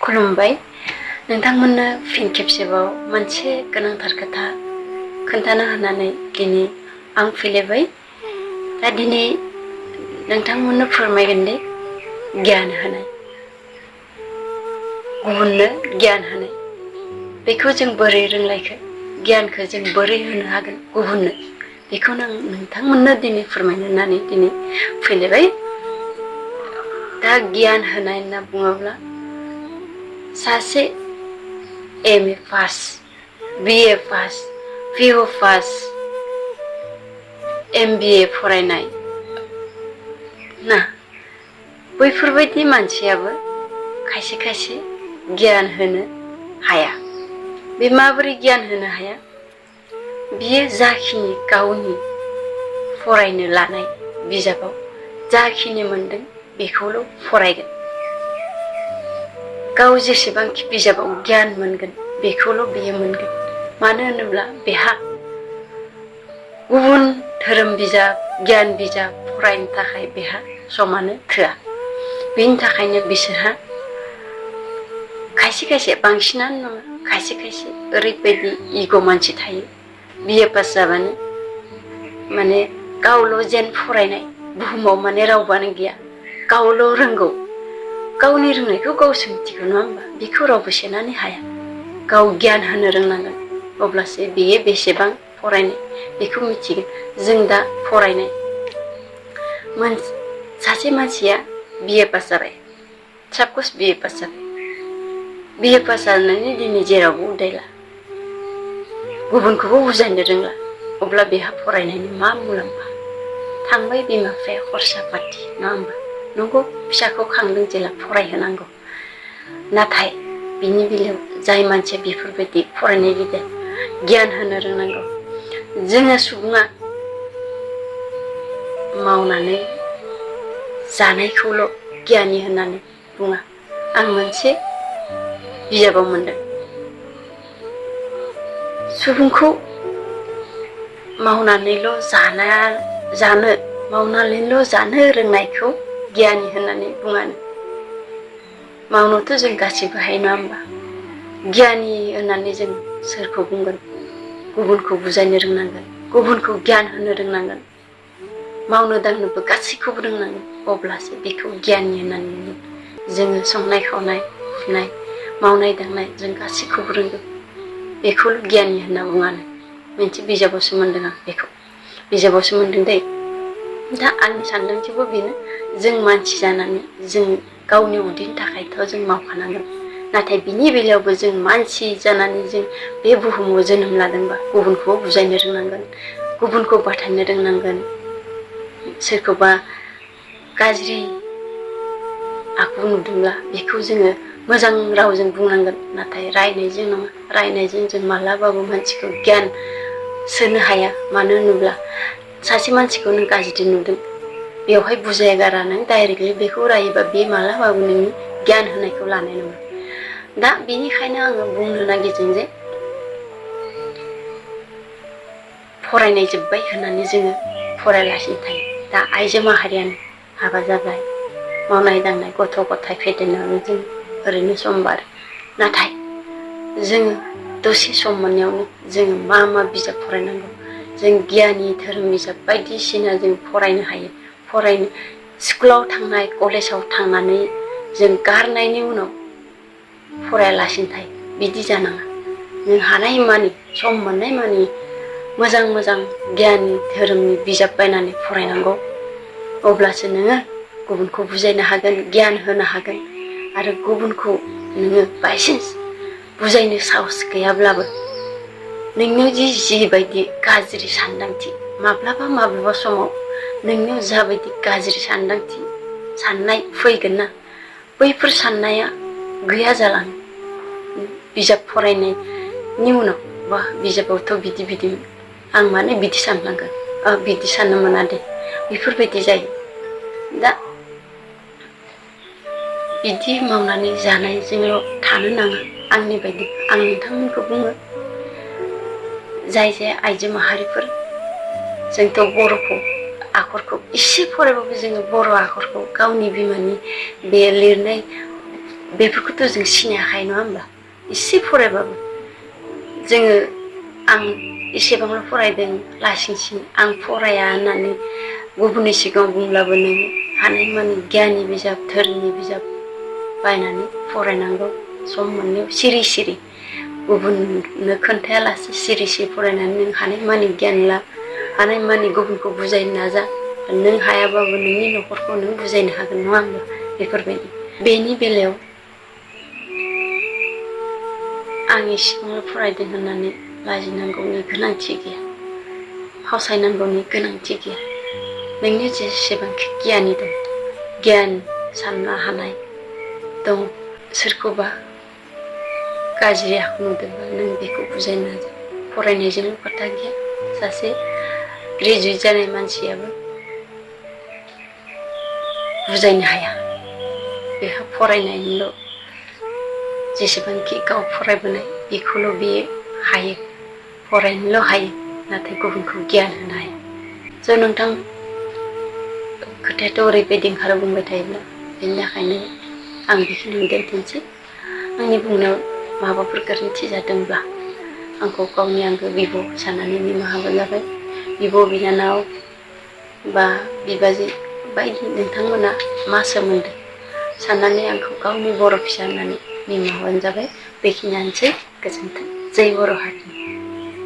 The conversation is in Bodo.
खुलुमबाय नोंथांमोननो फिन खेबसेबाव मोनसे गोनांथार खोथा खोन्थानो होननानै दिनै आं फैलायबाय। दा दिनै नोंथांमोननो फोरमायगोन दे गियान होनाय, गुबुननो गियान होनाय। बेखौ जों बोरै रोंलायखो, गियानखौ जों बोरै होनो हागोन गुबुननो, बेखौनो आं नोंथांमोननो दिनै फोरमायनो होननानै दिनै फैलायबाय। दा गियान होनाय होनना बुङोब्ला सासे MA pass, BA pass, PU pass, MBA फरायनाय ना, बैफोरबायदि मानसियाबो खायसे खायसे गियान होनो हाया। बे माबोरै गियान होनो हाया? बियो जाखिनि गावनि फरायनो लानाय बिजाबाव जाखिनि मोनदों बेखौल' फरायगोन। गाव जेसेबांखि बिजाबाव गियान मोनगोन बेखौल' बियो मोनगोन। मानो होनोब्ला बेहा गुबुन धोरोम बिजाब, गियान बिजाब फरायनो थाखाय बेहा समानो थोआ। बेनि थाखायनो बिसोरहा खायसे खायसे, बांसिनानो नङा, खायसे खायसे ओरैबायदि इग' मानसि थायो। BA पास जाबानो माने गावल' जेन फरायनाय, बुहुमाव माने रावबानो गैया, गावल' रोंगौ, गावनि रोंनायखौ गावसो मिथिगौ, नङा होमबा? बेखौ रावबो सेनानै हाया। गाव गियान होनो रोंनांगोन, अब्लासो बेयो बेसेबां फरायनाय बेखौ मिथिगोन। जों दा फरायनाय सासे मानसिया BA पास जाबाय, साप'ज BA पास जाबाय, BA पास जानानै दिनै जेरावबो उदायला, गुबुनखौबो बुजायनो रोंला, अब्ला बेहा फरायनायनि मा मुलाम्फा? थांबाय बिमा बिफाया खरसा पाति, नङा होमबा? नंगौ, फिसाखौ खांदों जेला फरायहोनांगौ। नाथाय बिनि बेलायाव जाय मानसिया बेफोरबायदि फरायनाय गिदिर गियान होनो रोंनांगौ। जोङो सुबुङा मावनानै जानायखौल' गियानि होननानै बुङा। आं मोनसे बिजाबाव मोनदों, सुबुंखौ मावनानैल' जानो रोंनायखौ गियानि होननानै बुङानो। मावनोथ' जों गासिबो हायो, नङा होमबा? गियानि होननानै जों सोरखौ बुंगोन? गुबुनखौ बुजायनो रोंनांगोन, गुबुनखौ गियान होनो रोंनांगोन, मावनो दांनोबो गासैखौबो रोंनांगोन, अब्लासो बेखौ गियानि होननानै बुङो। जोङो संनाय खावनाय, फुनाय, मावनाय दांनाय जों गासैखौबो रोंगौ, बेखौल' गियानि होनना बुङानो। मोनसे बिजाबावसो मोनदों आं, बेखौ बिजाबावसो मोनदों दै। दा आंनि सानदांथियावबो बेनो, जों मानसि जानानै जों गावनि उदैनि थाखायथ' जों मावखानांगोन। नाथाय बिनि बेलायावबो जों मानसि जानानै जों बे बुहुमाव जोनोम लादोंबा गुबुनखौ बुजायनो रोंनांगोन, गुबुनखौ बाथायनो रोंनांगोन, सोरखौबा गाज्रि आखु नुदोंब्ला बेखौ जोङो मोजां रावजों बुंनांगोन। नाथाय रायनायजों नङा, रायनायजों जों मालाबाबो मानसिखौ गियान सोनो हाया। मानो होनोब्ला सासे मानसिखौ नों गाज्रि नुदों, बेवहाय बुजाया गारा नों डाइरेक्टलि बेखौ रायोबा बे मालाबाबो नोंनि गियान होनायखौ लानाय नङा। दा बेनिखायनो आङो बुंनो नागिरदों जे फरायनाय जोब्बाय होननानै जोङो फरायालासिनो थायो। दा आइजो माहारियानो हाबा जाबाय, मावनाय दांनाय, गथ' गथाय फेदेरनायावनो जों ओरैनो सम बारो। नाथाय जोङो दसे सम मोननायावनो जोङो मा मा बिजाब फरायनांगौ, जों गियानि धोरोम बिजाब बायदिसिना जों फरायनो हायो। फरायनो स्कुलाव थांनाय, कलेजाव थांनानै जों गारनायनि उनाव फरायालासिनो थायो, बिदि जानाङा। नों हानाय मानि, सम मोननाय मानि मोजां मोजां गियाननि धोरोमनि बिजाब बायनानै फरायनांगौ। अब्लासो नोङो गुबुनखौ बुजायनो हागोन, गियान होनो हागोन। आरो गुबुनखौ नोङो बायसान्स बुजायनो साहस गैयाब्लाबो नोंनियाव जिबायदि गाज्रि सानदांथि, माब्लाबा समाव नोंनियाव जाबायदि गाज्रि साननाय फैगोन ना, बैफोर साननाया गैया जालाङो। बिजाब फरायनायनि उनाव, बा बिजाबावथ' बिदिमोन, आं मानो बिदि साननांगोन, बिदि साननो मोना दे, बेफोरबायदि जायो। दा बिदि मावनानै जानायजोंल' थानो नाङा। आंनि बायदि आं नोंथांमोनखौ बुङो, जाय आइजो माहारिफोर, जोंथ' बर'खौ एसे फरायबाबो जोङो बर' आखरखौ गावनि बिमानि बे लिरनाय बेफोरखौथ' जों सिनाय हाखायो नङा होमबा? एसे फरायबाबो जोङो आं एसेबांल' फरायदों लासिंसिं आं फराया होननानै गुबुननि सिगाङाव बुंब्लाबो नों हानायमानि गियाननि बिजाब धोरोमनि बिजाब बायनानै फरायनांगौ। सम मोननायाव सिरि सिरि गुबुननो खोन्थायालासे सिरि सिरि फरायनानै नों हानायमानि गियान ला, हानायमानि गुबुनखौ बुजायनो नाजा। नों हायाबाबो नोंनि न'खरखौ नों बुजायनो हागोन नङा होमबा? बेफोरबायदि बेनि बेलायाव आं एसेबांल' फरायदों होननानै लाजिनांगौनि गोनांथि गैया, फावसायनांगौनि गोनांथि गैया। नोंनि जेसेबांखि गियानि दं, गियान साननो हानाय दं, सोरखौबा गाज्रि आखु नुदोंबा नों बेखौ बुजायनो नाजा। फरायनायजोंल' खोथा गैया, सासे ग्रेजुवेट जानाय मानसियाबो बुजायनो हाया। बेहा फरायनायनिल' जेसेबांखि गाव फरायबोनाय बेखौल' बियो हायो, फरायनोल' हायो, नाथाय गुबुनखौ गियान होनो हाया। स' नोंथां खोथायाथ' ओरैबायदि ओंखारो बुंबाय थायोब्ला, बेनि थाखायनो आं बेखिनियावनो दोनथ'नोसै। आंनि बुंनायाव माबाफोर गोरोन्थि जादोंब्ला आंखौ गावनि आंगो बिब' साननानै निमाहा होबानो जाबाय। बिब' बिनानाव बा बिबाजै बायदि नोंथांमोना मा सोमोन्दो साननानै आंखौ गावनि बर' फिसा होननानै निमाहा होबानो जाबाय। बेखिनियानोसै। गोजोन्थों। जै बर' हारि।